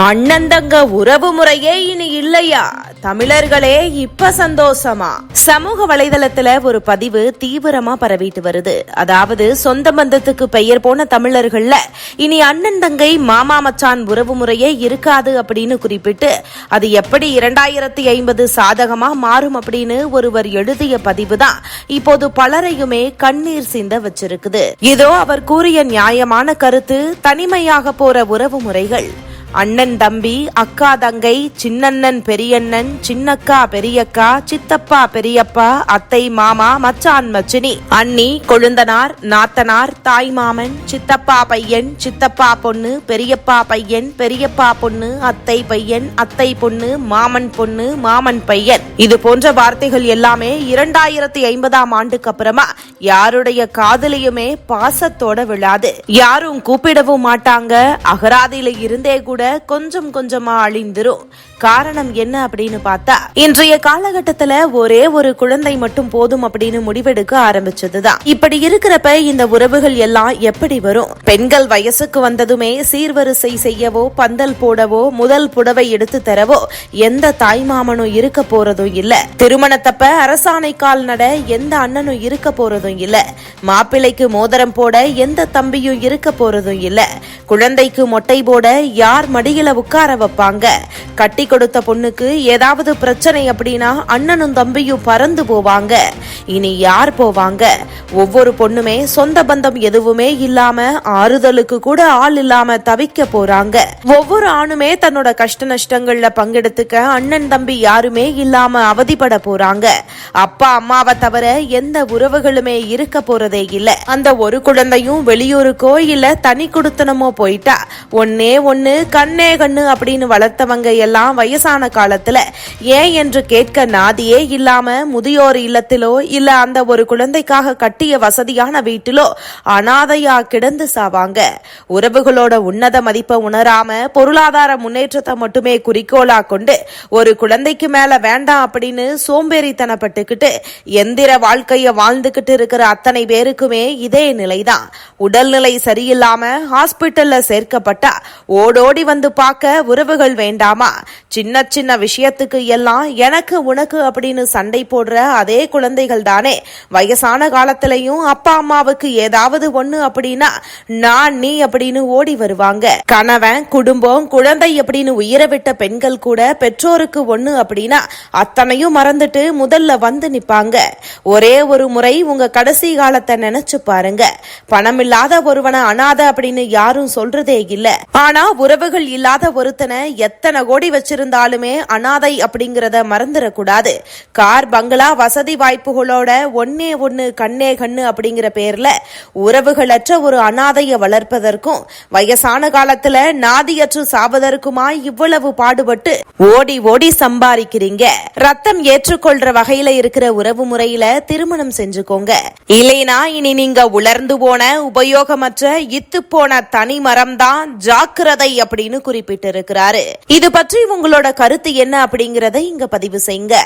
அண்ணன் தங்க உறவு முறையே இனி இல்லையா? தமிழர்களே இப்ப சந்தோஷமா? சமூக வலைதளத்துல ஒரு பதிவு தீவிரமா பரவிட்டு வருது. அதாவது சொந்த பந்தத்துக்கு பெயர் போன தமிழர்கள்ல இனி அண்ணன் தங்கை மாமா மச்சான் உறவு முறையே இருக்காது அப்படின்னு குறிப்பிட்டு அது எப்படி 2050 சாதகமா மாறும் அப்படின்னு ஒருவர் எழுதிய பதிவு தான் இப்போது பலரையுமே கண்ணீர் சிந்த வச்சிருக்குது. இதோ அவர் கூறிய நியாயமான கருத்து. தனிமையாக போற உறவு முறைகள், அண்ணன் தம்பி, அக்கா தங்கை, சின்னண்ணன் பெரியண்ணன், சின்னக்கா பெரியக்கா, சித்தப்பா பெரியப்பா, அத்தை மாமா, மச்சான் மச்சினி, அண்ணி கொழுந்தனார், நாத்தனார், தாய் மாமன், சித்தப்பா பையன், சித்தப்பா பொண்ணு, பெரியப்பா பையன், பெரியப்பா பொண்ணு, அத்தை பையன், அத்தை பொண்ணு, மாமன் பொண்ணு, மாமன் பையன், இது போன்ற வார்த்தைகள் எல்லாமே 2050 ஆண்டுக்கு அப்புறமா யாருடைய காதலையுமே பாசத்தோட விழாது. யாரும் கூப்பிடவும் மாட்டாங்க. அகராதியில இருந்தே கூட கொஞ்சம் கொஞ்சமா அழிந்துரும். காரணம் என்ன அப்படின்னு பார்த்தா, இன்றைய காலகட்டத்துல ஒரே ஒரு குழந்தை மட்டும் போதும் அப்படின்னு முடிவெடுக்க ஆரம்பிச்சதுதான். இப்படி இருக்கிறப்ப இந்த உறவுகள் எல்லாம் எப்படி வரும்? பெண்கள் வயசுக்கு வந்ததுமே சீர்வரிசை செய்யவோ, பந்தல் போடவோ, முதல் புடவை எடுத்து தரவோ எந்த தாய்மாமனும் இருக்க போறதும் இல்ல. திருமணத்தப்ப அரசாணை கால் நட எந்த அண்ணனும் இருக்க போறதும் இல்ல. மாப்பிள்ளைக்கு மோதிரம் போட எந்த தம்பியும் இருக்க போறதும் இல்ல. குழந்தைக்கு மொட்டை போட யார் மடியில உட்கார வைப்பாங்க? கட்டி கொடுத்த பொண்ணுக்கு ஏதாவது பிரச்சனை அப்படின்னா அண்ணனும் தம்பியும் பறந்து போவாங்க. இனி யார் போவாங்க? ஒவ்வொரு பொண்ணுமே சொந்த பந்தம் எதுவுமே இல்லாம, ஆறுதலுக்கு கூட ஆள் இல்லாம தவிக்க போறாங்க. ஒவ்வொரு ஆணுமே தன்னோட கஷ்ட நஷ்டங்கள்ல பங்கெடுத்துக்க அண்ணன் தம்பி யாருமே இல்லாம அவதிப்பட போறாங்க. அப்பா அம்மாவை தவிர எந்த உறவுகளுமே இருக்க போறதே இல்ல. அந்த ஒரு குழந்தையும் வெளியூருக்கோ இல்ல தனி குடுத்தனமோ போயிட்டா ஒன்னே ஒன்னு கண்ணே கண்ணு அப்படின்னு வளர்த்தவங்க எல்லாம் வயசான காலத்துல ஏன் என்று கேட்க நாதியே இல்லாம முதியோர் இல்லத்திலோ இல்ல அந்த ஒரு குழந்தைக்காக கட்டிய வசதியான வீட்டிலோ அனாதையா கிடந்து சாவாங்க. உறவுகளோட உன்னத மதிப்பை உணராம பொருளாதார முன்னேற்றத்தை மட்டுமே குறிக்கோளா கொண்டு ஒரு குழந்தைக்கு மேல வேண்டாம் அப்படின்னு சோம்பேறித்தனப்பட்டுக்கிட்டு எந்திர வாழ்க்கைய வாழ்ந்துகிட்டு இருக்கிற அத்தனை பேருக்குமே இதே நிலைதான். உடல்நிலை சரியில்லாம ஹாஸ்பிட்டல்ல சேர்க்கப்பட்டா ஓடோடி வந்து பார்க்க உறவுகள் வேண்டாமா? சின்ன சின்ன விஷயத்துக்கு எல்லாம் எனக்கு உனக்கு அப்படின்னு சண்டை போடுற அதே குழந்தைகள் தானே வயசான காலத்திலையும் அப்பா அம்மாவுக்கு ஏதாவது ஒண்ணு அப்படின்னா நான் நீ அப்படின்னு ஓடி வருவாங்க. கணவன், குடும்பம், குழந்தை அப்படின்னு உயிரை விட்ட பெண்கள் கூட பெற்றோருக்கு ஒண்ணு அப்படின்னா அத்தனையும் மறந்துட்டு முதல்ல வந்து நிப்பாங்க. ஒரே ஒரு முறை உங்க கடைசி காலத்தை நினைச்சு பாருங்க. பணம் இல்லாத ஒருவனை அனாத அப்படின்னு யாரும் சொல்றதே இல்ல. ஆனா உறவுகள் இல்லாத ஒருத்தனை எத்தனை கோடி வச்சிருந்தாலுமே அனாதை அப்படிங்கறத மறந்துடக்கூடாது. கார், பங்களா, வசதி வாய்ப்புகளோட ஒன்னே ஒன்னு கண்ணே கண்ணு அப்படிங்கிற பேர்ல உறவுகளற்ற ஒரு அனாதைய வளர்ப்பதற்கும் வயசான காலத்துல நாதியற்று சாவதற்குமா இவ்வளவு பாடுபட்டு ஓடி ஓடி சம்பாதிக்கிறீங்க? ரத்தம் ஏற்றுக்கொள்ற வகையில இருக்கிற உறவு முறையில திருமணம் செஞ்சுக்கோங்க. இல்லைனா இனி நீங்க உலர்ந்து போன உபயோகமற்ற இத்து போன தனி மரம் தான் ஜாக்கிரதை அப்படின்னு குறிப்பிட்டு இருக்கிறாரு. இது பற்றி உங்களோட கருத்து என்ன அப்படிங்கறத இங்க பதிவு செய்யுங்க.